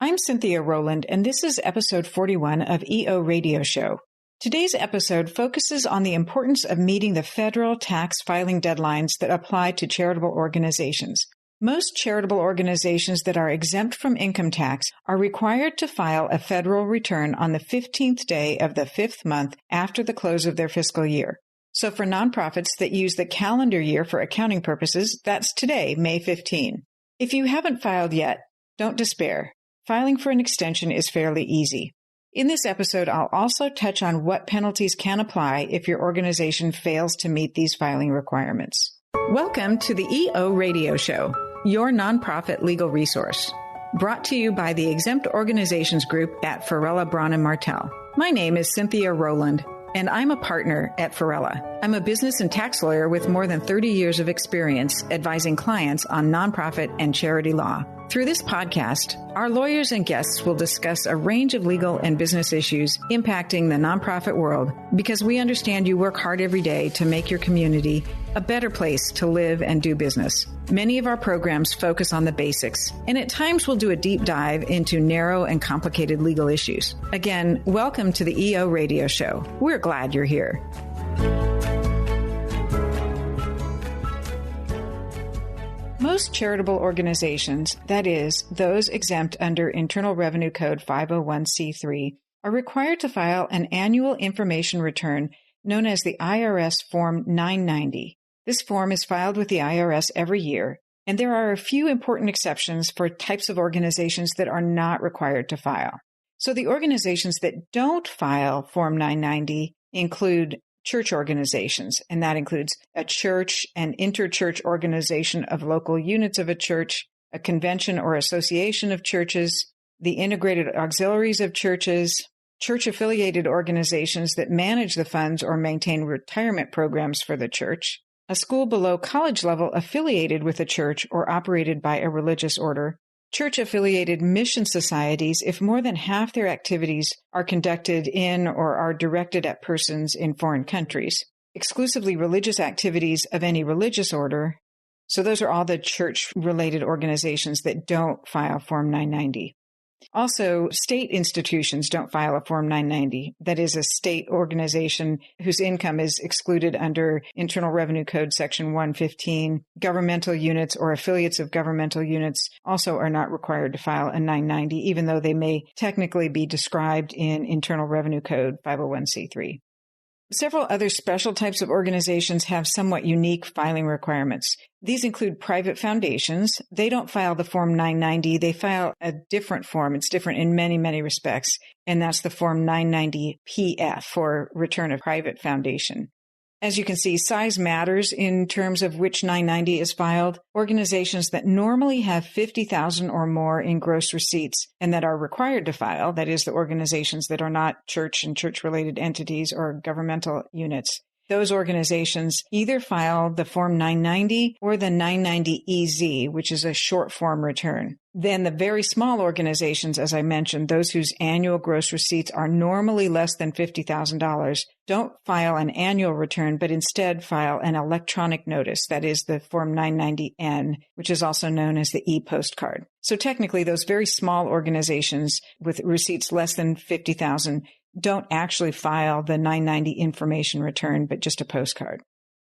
I'm Cynthia Rowland, and this is episode 41 of EO Radio Show. Today's episode focuses on the importance of meeting the federal tax filing deadlines that apply to charitable organizations. Most charitable organizations that are exempt from income tax are required to file a federal return on the 15th day of the fifth month after the close of their fiscal year. So for nonprofits that use the calendar year for accounting purposes, that's today, May 15. If you haven't filed yet, don't despair. Filing for an extension is fairly easy. In this episode, I'll also touch on what penalties can apply if your organization fails to meet these filing requirements. Welcome to the EO Radio Show, your nonprofit legal resource. Brought to you by the Exempt Organizations Group at Farella, Braun & Martel. My name is Cynthia Rowland, and I'm a partner at Farella. I'm a business and tax lawyer with more than 30 years of experience advising clients on nonprofit and charity law. Through this podcast, our lawyers and guests will discuss a range of legal and business issues impacting the nonprofit world because we understand you work hard every day to make your community a better place to live and do business. Many of our programs focus on the basics, and at times we'll do a deep dive into narrow and complicated legal issues. Again, welcome to the EO Radio Show. We're glad you're here. Most charitable organizations, that is, those exempt under Internal Revenue Code 501c3, are required to file an annual information return known as the IRS Form 990. This form is filed with the IRS every year, and there are a few important exceptions for types of organizations that are not required to file. So the organizations that don't file Form 990 include church organizations, and that includes a church, an interchurch organization of local units of a church, a convention or association of churches, the integrated auxiliaries of churches, church-affiliated organizations that manage the funds or maintain retirement programs for the church, a school below college level affiliated with a church or operated by a religious order, church-affiliated mission societies if more than half their activities are conducted in or are directed at persons in foreign countries, exclusively religious activities of any religious order. So those are all the church-related organizations that don't file Form 990. Also, state institutions don't file a Form 990. That is a state organization whose income is excluded under Internal Revenue Code Section 115. Governmental units or affiliates of governmental units also are not required to file a 990, even though they may technically be described in Internal Revenue Code 501c3. Several other special types of organizations have somewhat unique filing requirements. These include private foundations. They don't file the Form 990. They file a different form. It's different in many, many respects. And that's the Form 990-PF for Return of Private Foundation. As you can see, size matters in terms of which 990 is filed. Organizations that normally have $50,000 or more in gross receipts and that are required to file, that is, the organizations that are not church and church-related entities or governmental units, those organizations either file the Form 990 or the 990-EZ, which is a short form return. Then the very small organizations, as I mentioned, those whose annual gross receipts are normally less than $50,000, don't file an annual return, but instead file an electronic notice, that is the Form 990-N, which is also known as the e-postcard. So technically, those very small organizations with receipts less than $50,000 don't actually file the 990 information return, but just a postcard.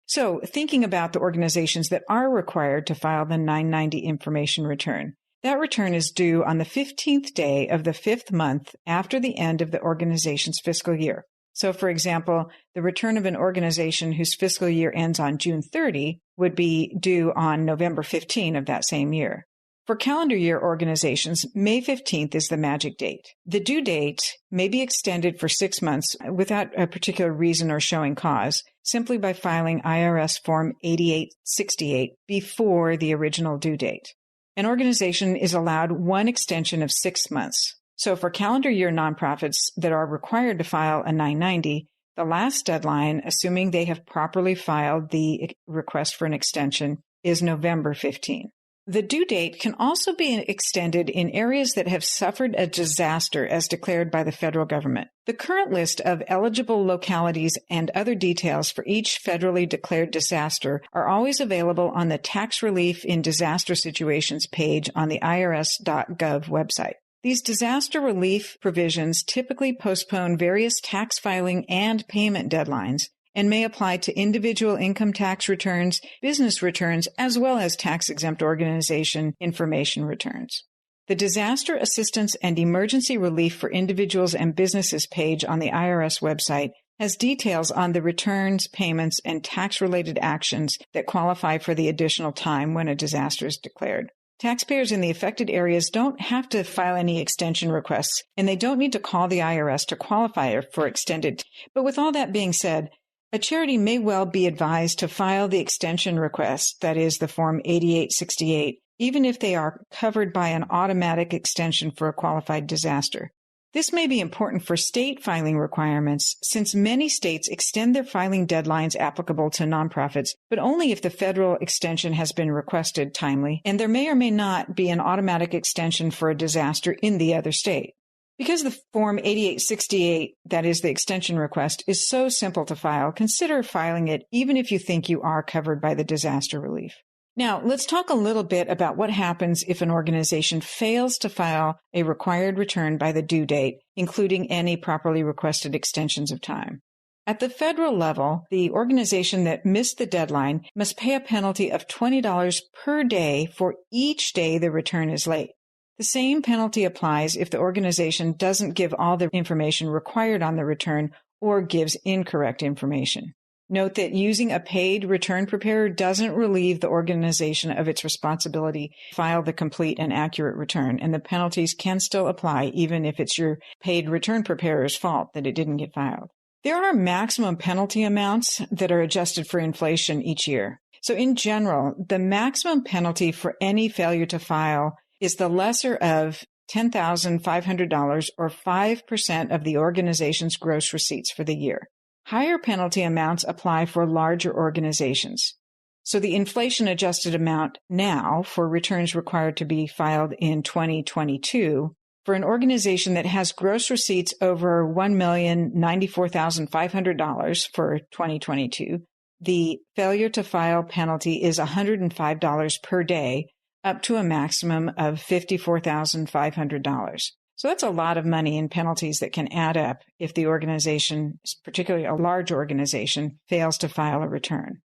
So thinking about the organizations that are required to file the 990 information return, that return is due on the 15th day of the fifth month after the end of the organization's fiscal year. So, for example, the return of an organization whose fiscal year ends on June 30 would be due on November 15 of that same year. For calendar year organizations, May 15th is the magic date. The due date may be extended for 6 months without a particular reason or showing cause, simply by filing IRS Form 8868 before the original due date. An organization is allowed one extension of 6 months. So for calendar year nonprofits that are required to file a 990, the last deadline, assuming they have properly filed the request for an extension, is November 15. The due date can also be extended in areas that have suffered a disaster as declared by the federal government. The current list of eligible localities and other details for each federally declared disaster are always available on the Tax Relief in Disaster Situations page on the irs.gov website. These disaster relief provisions typically postpone various tax filing and payment deadlines and may apply to individual income tax returns, business returns, as well as tax-exempt organization information returns. The Disaster Assistance and Emergency Relief for Individuals and Businesses page on the IRS website has details on the returns, payments, and tax-related actions that qualify for the additional time when a disaster is declared. Taxpayers in the affected areas don't have to file any extension requests, and they don't need to call the IRS to qualify for extended. But with all that being said, a charity may well be advised to file the extension request, that is, the Form 8868, even if they are covered by an automatic extension for a qualified disaster. This may be important for state filing requirements, since many states extend their filing deadlines applicable to nonprofits, but only if the federal extension has been requested timely, and there may or may not be an automatic extension for a disaster in the other state. Because the Form 8868, that is the extension request, is so simple to file, consider filing it even if you think you are covered by the disaster relief. Now, let's talk a little bit about what happens if an organization fails to file a required return by the due date, including any properly requested extensions of time. At the federal level, the organization that missed the deadline must pay a penalty of $20 per day for each day the return is late. The same penalty applies if the organization doesn't give all the information required on the return or gives incorrect information. Note that using a paid return preparer doesn't relieve the organization of its responsibility to file the complete and accurate return, and the penalties can still apply even if it's your paid return preparer's fault that it didn't get filed. There are maximum penalty amounts that are adjusted for inflation each year. So in general, the maximum penalty for any failure to file is the lesser of $10,500 or 5% of the organization's gross receipts for the year. Higher penalty amounts apply for larger organizations. So the inflation-adjusted amount now for returns required to be filed in 2022 for an organization that has gross receipts over $1,094,500 for 2022, the failure to file penalty is $105 per day, up to a maximum of $54,500. So that's a lot of money in penalties that can add up if the organization, particularly a large organization, fails to file a return.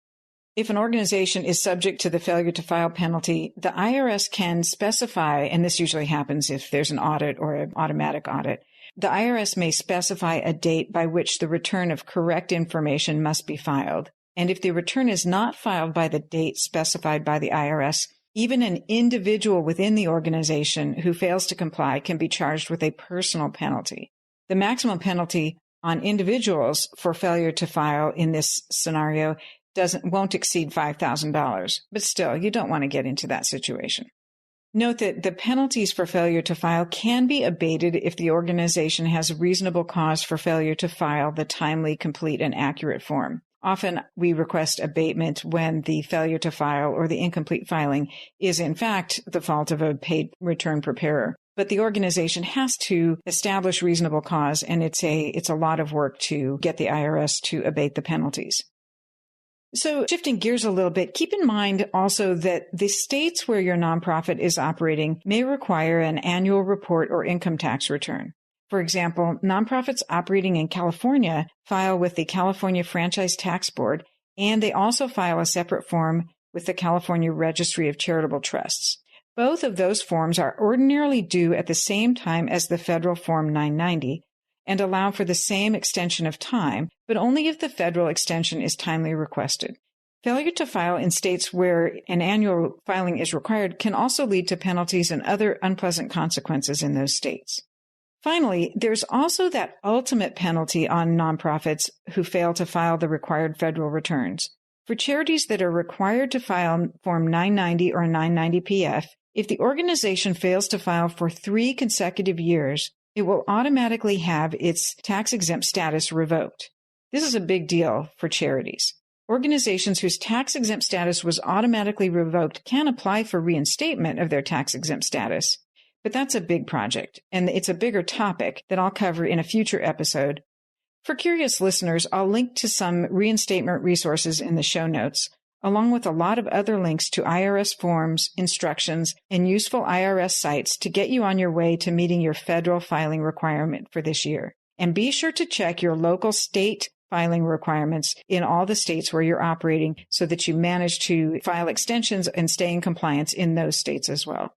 If an organization is subject to the failure to file penalty, the IRS can specify, and this usually happens if there's an audit or an automatic audit, the IRS may specify a date by which the return of correct information must be filed. And if the return is not filed by the date specified by the IRS, even an individual within the organization who fails to comply can be charged with a personal penalty. The maximum penalty on individuals for failure to file in this scenario won't exceed $5,000, but still, you don't want to get into that situation. Note that the penalties for failure to file can be abated if the organization has reasonable cause for failure to file the timely, complete, and accurate form. Often we request abatement when the failure to file or the incomplete filing is in fact the fault of a paid return preparer. But the organization has to establish reasonable cause, and it's a lot of work to get the IRS to abate the penalties. So shifting gears a little bit, keep in mind also that the states where your nonprofit is operating may require an annual report or income tax return. For example, nonprofits operating in California file with the California Franchise Tax Board, and they also file a separate form with the California Registry of Charitable Trusts. Both of those forms are ordinarily due at the same time as the federal Form 990 and allow for the same extension of time, but only if the federal extension is timely requested. Failure to file in states where an annual filing is required can also lead to penalties and other unpleasant consequences in those states. Finally, there's also that ultimate penalty on nonprofits who fail to file the required federal returns. For charities that are required to file Form 990 or 990-PF, if the organization fails to file for 3 consecutive years, it will automatically have its tax-exempt status revoked. This is a big deal for charities. Organizations whose tax-exempt status was automatically revoked can apply for reinstatement of their tax-exempt status. But that's a big project, and it's a bigger topic that I'll cover in a future episode. For curious listeners, I'll link to some reinstatement resources in the show notes, along with a lot of other links to IRS forms, instructions, and useful IRS sites to get you on your way to meeting your federal filing requirement for this year. And be sure to check your local state filing requirements in all the states where you're operating so that you manage to file extensions and stay in compliance in those states as well.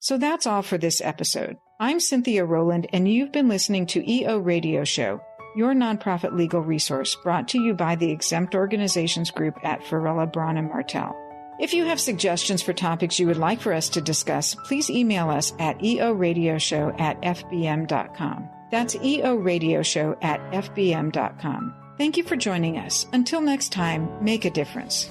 So that's all for this episode. I'm Cynthia Rowland, and you've been listening to EO Radio Show, your nonprofit legal resource brought to you by the Exempt Organizations Group at Farella, Braun & Martel. If you have suggestions for topics you would like for us to discuss, please email us at eoradioshow@fbm.com. That's eoradioshow@fbm.com. Thank you for joining us. Until next time, make a difference.